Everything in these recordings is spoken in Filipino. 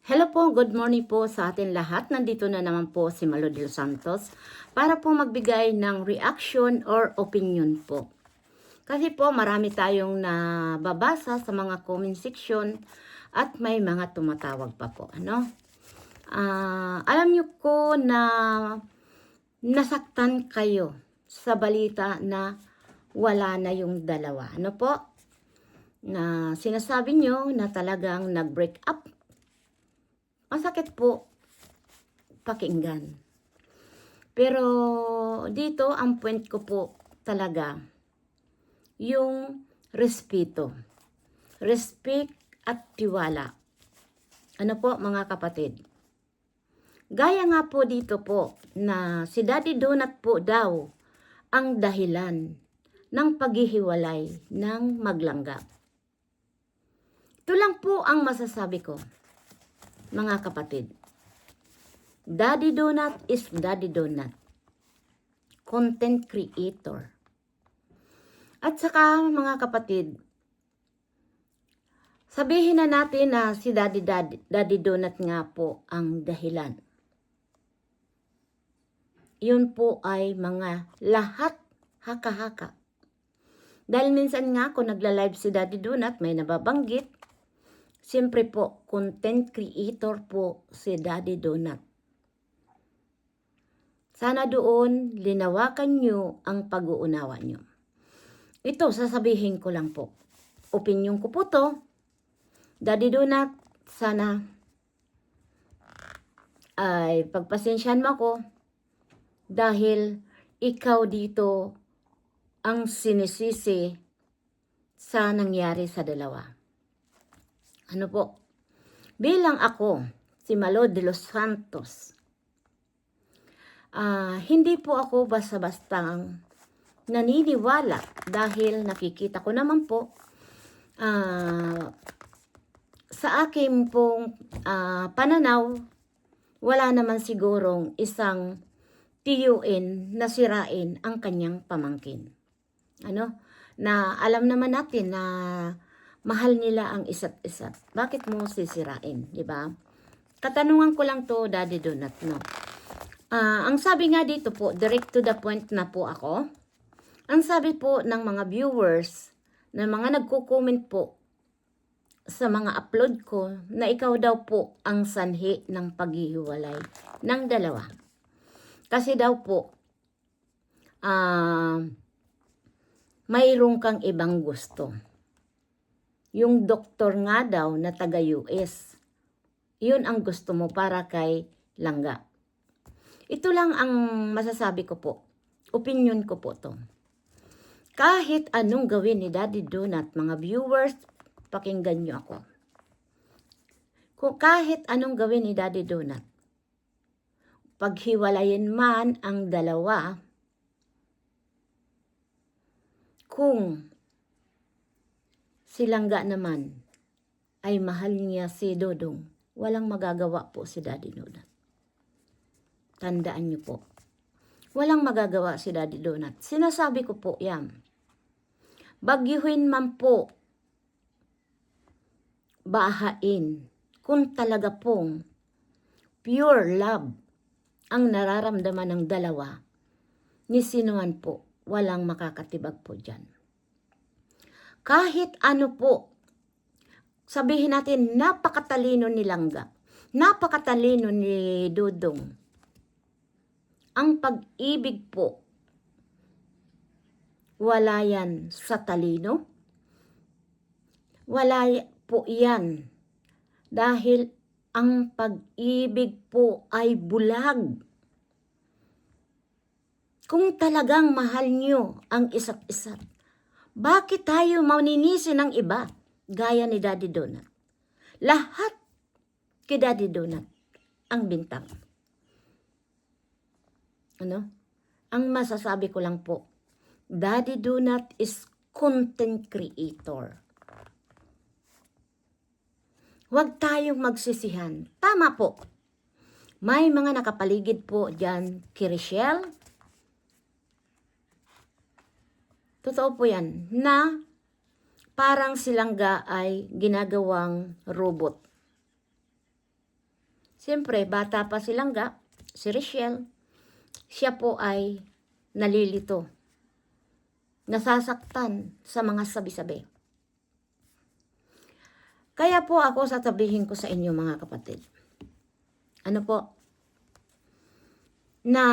Hello po, good morning po sa atin lahat. Nandito na naman po si Malo de los Santos para po magbigay ng reaction or opinion po. Kasi po marami tayong nababasa sa mga comment section at may mga tumatawag pa po. Alam niyo ko na nasaktan kayo sa balita na wala na yung dalawa. Ano po? Na sinasabi niyo na talagang nag-break up. Masakit po pakinggan. Pero dito ang point ko po talaga yung respeto. Respect at tiwala. Ano po mga kapatid? Gaya nga po dito po na si Daddy Donut po daw ang dahilan ng paghihiwalay ng maglangga. Ito lang po ang masasabi ko. Mga kapatid, Daddy Donut is Daddy Donut. Content creator. At saka mga kapatid, sabihin na natin na si Daddy Donut nga po ang dahilan. Yun po ay mga lahat haka-haka. Dahil minsan nga kung nagla-live si Daddy Donut, may nababanggit. Siyempre po, content creator po si Daddy Donut. Sana doon, linawakan nyo ang pag-uunawa nyo. Ito, sasabihin ko lang po. Opinyon ko po to. Daddy Donut, sana ay pagpasensyahan mo ako dahil ikaw dito ang sinisisi sa nangyari sa dalawa. Ano po? Bilang ako, si Malo de los Santos, hindi po ako basta-bastang naniniwala dahil nakikita ko naman po sa aking pong pananaw, wala naman sigurong isang tiyuin na sirain ang kanyang pamangkin. Na alam naman natin na mahal nila ang isa't isa. Bakit mo sisirain, di ba? Katanungan ko lang to, Daddy Donut, no? Ang sabi nga dito po, direct to the point na po ako. Ang sabi po ng mga viewers, na mga nagko-comment po sa mga upload ko, na ikaw daw po ang sanhi ng paghihiwalay ng dalawa. Kasi daw po, mayroong kang ibang gusto. Yung doktor nga daw na taga-US, yun ang gusto mo para kay Langga. Ito lang ang masasabi ko po. Opinion ko po to. Kahit anong gawin ni Daddy Donut, mga viewers, pakinggan nyo ako. Kung kahit anong gawin ni Daddy Donut, paghiwalayin man ang dalawa, kung si Langga naman ay mahal niya si Dodong, walang magagawa po si Daddy Donut. Tandaan niyo po. Walang magagawa si Daddy Donut. Sinasabi ko po yan. Bagyuhin man po, bahain, kung talaga pong pure love ang nararamdaman ng dalawa, ni sinuman po, walang makakatibag po dyan. Kahit ano po, sabihin natin, napakatalino ni Langga, napakatalino ni Dodong. Ang pag-ibig po, wala yan sa talino. Wala po yan. Dahil ang pag-ibig po ay bulag. Kung talagang mahal nyo ang isa't isa, bakit tayo maninisi ng iba gaya ni Daddy Donut? Lahat kay Daddy Donut ang bintang. Ang masasabi ko lang po, Daddy Donut is content creator. Huwag tayong magsisihan. Tama po. May mga nakapaligid po dyan kay Richelle. Totoo po yan, na parang si Langga ay ginagawang robot. Siyempre, bata pa si Langga, si Richelle, siya po ay nalilito, nasasaktan sa mga sabi-sabi. Kaya po ako sasabihin ko sa inyo mga kapatid, ano po, na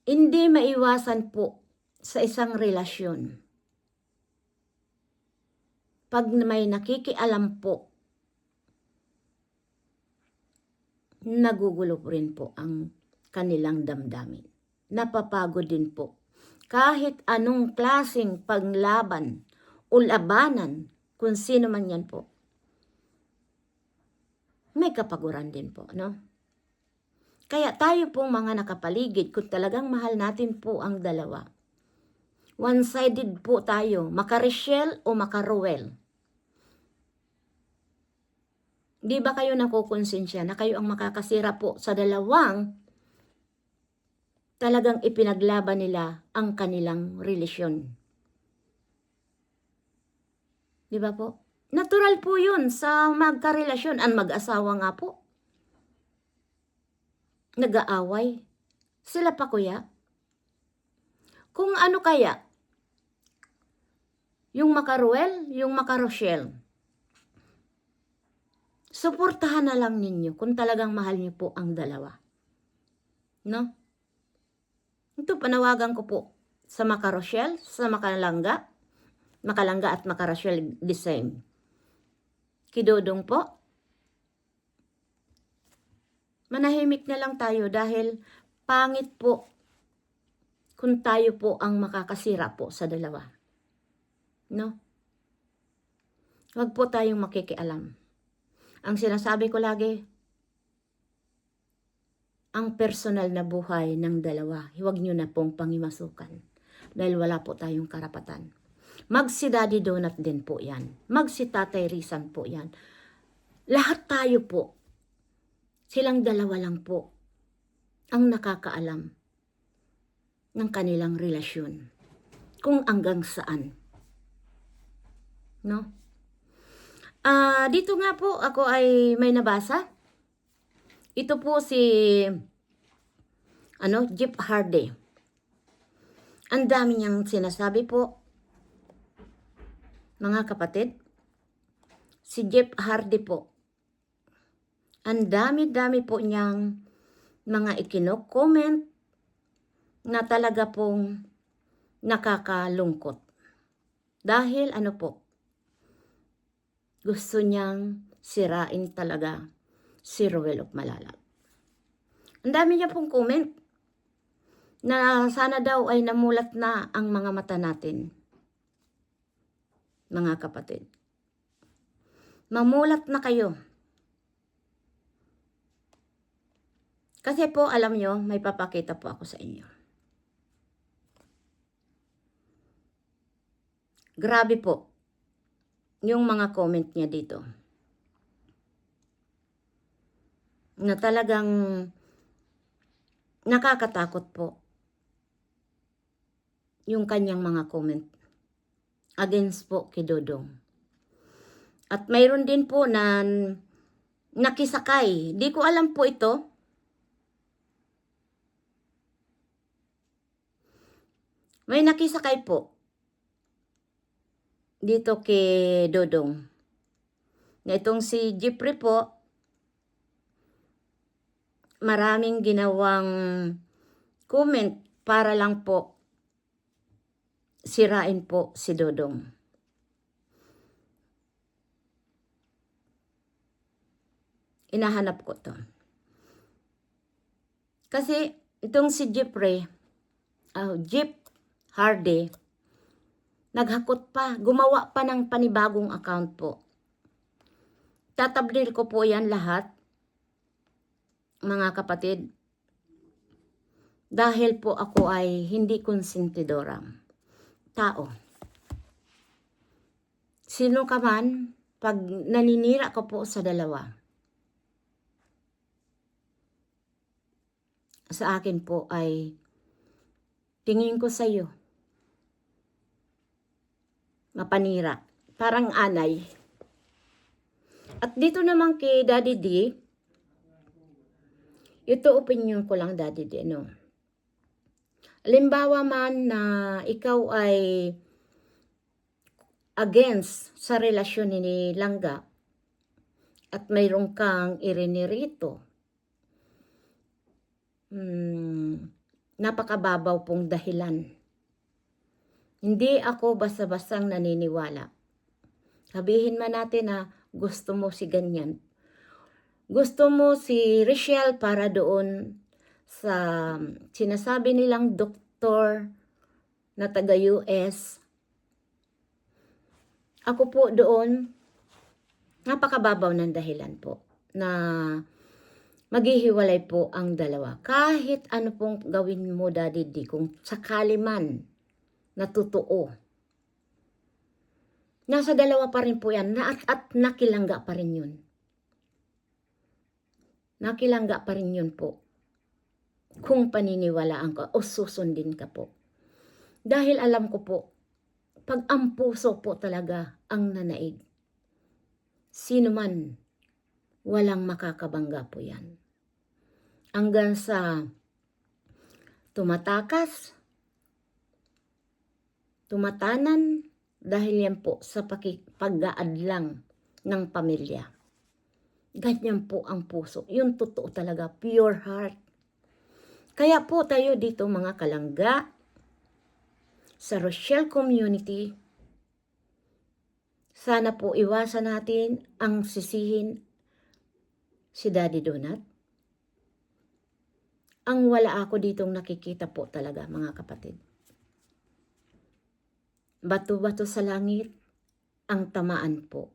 hindi maiwasan po sa isang relasyon. Pag may nakikialam po, nagugulo rin po ang kanilang damdamin. Napapagod din po. Kahit anong klaseng paglaban o labanan, kung sino man yan po, may kapaguran din po, no? Kaya tayo pong mga nakapaligid, kung talagang mahal natin po ang dalawa, one-sided po tayo, maka-Richelle o maka-Ruel. Di ba kayo nakukonsensya na kayo ang makakasira po sa dalawang talagang ipinaglaban nila ang kanilang relasyon? Di ba po? Natural po yun sa magkarelasyon. Ang mag-asawa nga po, nag-aaway. Sila pa kuya. Kung ano kaya, yung maka-Ruel, yung maka-Rochelle, suportahan na lang ninyo kung talagang mahal niyo po ang dalawa. No? Ito, panawagan ko po sa maka-Rochelle, sa Makalangga at maka-Rochelle the same. Kidodong po, manahimik na lang tayo dahil pangit po kung tayo po ang makakasira po sa dalawa. No? Huwag po tayong makikialam. Ang sinasabi ko lagi, ang personal na buhay ng dalawa, huwag nyo na pong pangimasukan. Dahil wala po tayong karapatan. Magsi Daddy Donut din po yan. Magsi Tatay Rizan po yan. Lahat tayo po, silang dalawa lang po ang nakakaalam ng kanilang relasyon. Kung hanggang saan. No? Dito nga po ako ay may nabasa. Ito po si Jeff Hardy. Ang dami niyang sinasabi po, mga kapatid. Si Jeff Hardy po, ang dami-dami po niyang mga ikino-comment na talaga pong nakakalungkot. Dahil ano po, gusto niyang sirain talaga si Ruel of Malalag. Ang dami niya pong comment na sana daw ay namulat na ang mga mata natin. Mga kapatid, mamulat na kayo. Kasi po, alam nyo, may papakita po ako sa inyo. Grabe po yung mga comment niya dito. Na talagang nakakatakot po yung kanyang mga comment against po kay Dodong. At mayroon din po na nakisakay. Di ko alam po ito. May nakisakay po dito kay Dodong. Na itong si Jeffrey po, maraming ginawang comment para lang po sirain po si Dodong. Inahanap ko to. Kasi itong si Jeffrey, Jeff Hardy, naghakot pa, gumawa pa ng panibagong account po. Tatablil ko po yan lahat, mga kapatid. Dahil po ako ay hindi konsentidorang tao. Sino ka man, pag naninira ko po sa dalawa, sa akin po ay tingin ko sa iyo mapanira, parang anay. At dito naman kay Daddy D, Ito opinion ko lang, Daddy Deno. Halimbawa man na ikaw ay against sa relasyon ni Langga at mayroon kang irinirito, napakababaw pong dahilan. Hindi ako basta-bastang naniniwala. Sabihin man natin na gusto mo si ganyan. Gusto mo si Richelle para doon sa sinasabi nilang doktor na taga-US. Ako po doon, napakababaw ng dahilan po na maghihiwalay po ang dalawa. Kahit ano pong gawin mo, Daddy D, kung sakali man na totoo. Nasa dalawa pa rin po yan at nakilangga pa rin yun. Nakilangga pa rin yun po. Kung paniniwalaan ka o susundin ka po. Dahil alam ko po, pag ang puso po talaga ang nanaig, sino man, walang makakabangga po yan. Hanggang sa tumatakas, tumatanan, dahil yan po sa pag-aadlang ng pamilya. Ganyan po ang puso. Yung totoo talaga, pure heart. Kaya po tayo dito mga kalangga, sa Rochelle community, sana po iwasan natin ang sisihin si Daddy Donut. Ang wala ako ditong nakikita po talaga, mga kapatid. Bato-bato sa langit, ang tamaan po.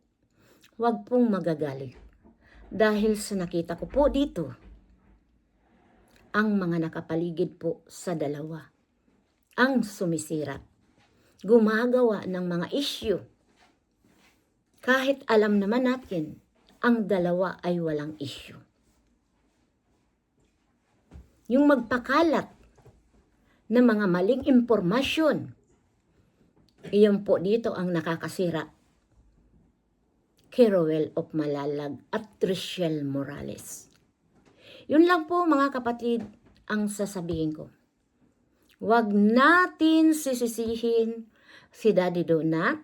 Huwag pong magagalit. Dahil sa nakita ko po dito, ang mga nakapaligid po sa dalawa, ang sumisira, gumagawa ng mga issue. Kahit alam naman natin, ang dalawa ay walang issue. Yung magpakalat ng mga maling impormasyon, iyon po dito ang nakakasira kay Roel of Malalag at Richelle Morales. Yun lang po mga kapatid ang sasabihin ko. Huwag natin sisisihin si Daddy Donut.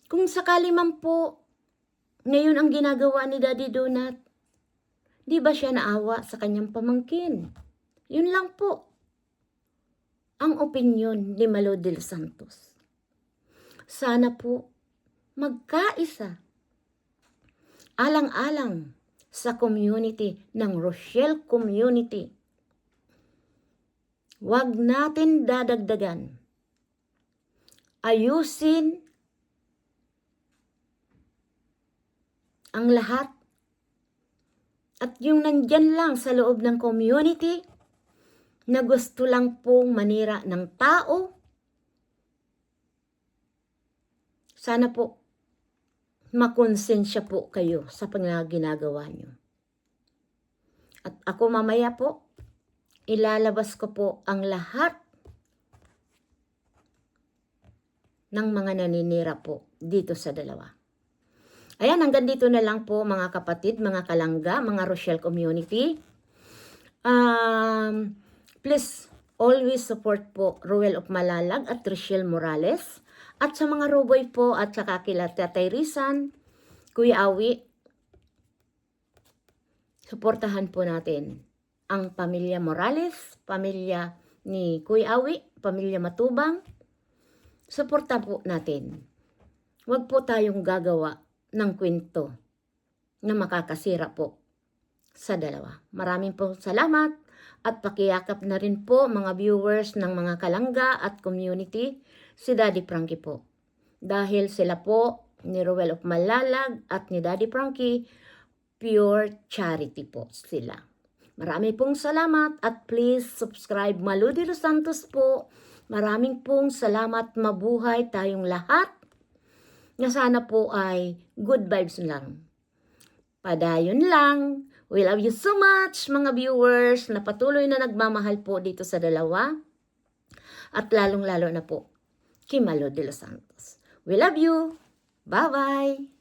Kung sakali man po, ngayon ang ginagawa ni Daddy Donut, di ba siya naawa sa kanyang pamangkin? Yun lang po ang opinyon ni Malo del Santos. Sana po magkaisa, alang-alang sa community ng Rochelle community. Huwag natin dadagdagan. Ayusin ang lahat. At yung nandyan lang sa loob ng community na gusto lang pong manira ng tao, sana po makonsensya po kayo sa ginagawa nyo. At ako mamaya po, ilalabas ko po ang lahat ng mga naninira po dito sa dalawa. Ayan, hanggang dito na lang po mga kapatid, mga kalangga, mga Rochelle community. Please always support po Roel of Malalag at Richelle Morales. At sa mga Roboy po at saka kila Tatay Rizan, Kuya Awi, suportahan po natin ang pamilya Morales, pamilya ni Kuya Awi, pamilya Matubang. Suporta po natin. Huwag po tayong gagawa ng kwento na makakasira po sa dalawa. Maraming po salamat at pakiyakap na rin po mga viewers ng mga kalangga at community si Daddy Frankie po. Dahil sila po ni Roel of Malalag at ni Daddy Frankie, pure charity po sila. Marami pong salamat at please subscribe Malo de los Santos po. Maraming pong salamat, mabuhay tayong lahat. Na sana po ay good vibes lang. Padayon lang. We love you so much mga viewers na patuloy na nagmamahal po dito sa dalawa. At lalong-lalo na po kay Malo de los Santos. We love you. Bye-bye.